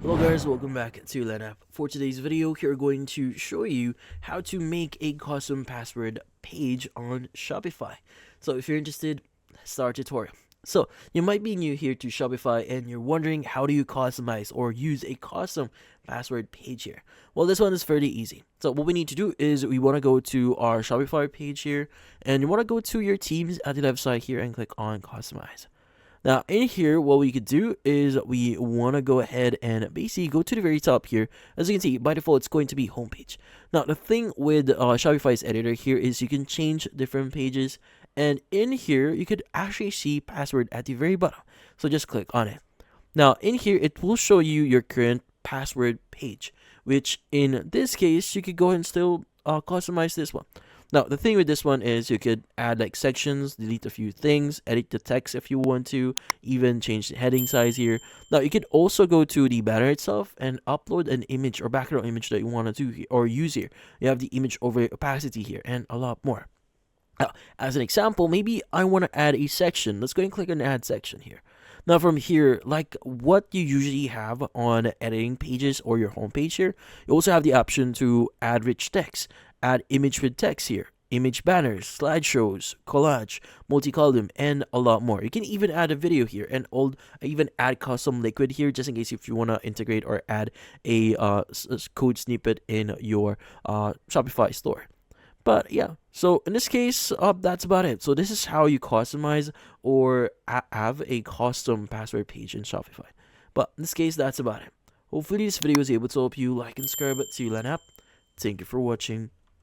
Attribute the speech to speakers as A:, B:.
A: Hello guys, welcome back to LenApp. For today's video, we're going to show you how to make a custom password page on Shopify. So if you're interested, let's start our tutorial. So you might be new here to Shopify and you're wondering how do you customize or use a custom password page here. Well, this one is fairly easy. So what we need to do is we want to go to our Shopify page here and you want to go to your teams at the left side here and click on customize. Now in here, what we could do is we want to go ahead and basically go to the very top here. As you can see, by default, it's going to be homepage. Now the thing with Shopify's editor here is you can change different pages. And in here, you could actually see password at the very bottom. So just click on it. Now in here, it will show you your current password page, which in this case, you could go ahead and still customize this one. Now, the thing with this one is you could add like sections, delete a few things, edit the text if you want to, even change the heading size here. Now, you could also go to the banner itself and upload an image or background image that you want to do here, or use here. You have the image over opacity here and a lot more. Now, as an example, maybe I want to add a section. Let's go and click on add section here. Now from here, like what you usually have on editing pages or your homepage here, you also have the option to add rich text, add image with text here, image banners, slideshows, collage, multi-column, and a lot more. You can even add a video here and even add custom liquid here just in case if you want to integrate or add a code snippet in your Shopify store. But yeah, so in this case, that's about it. So this is how you customize or have a custom password page in Shopify. But in this case, that's about it. Hopefully this video was able to help you. Like and subscribe to LenApp. Thank you for watching.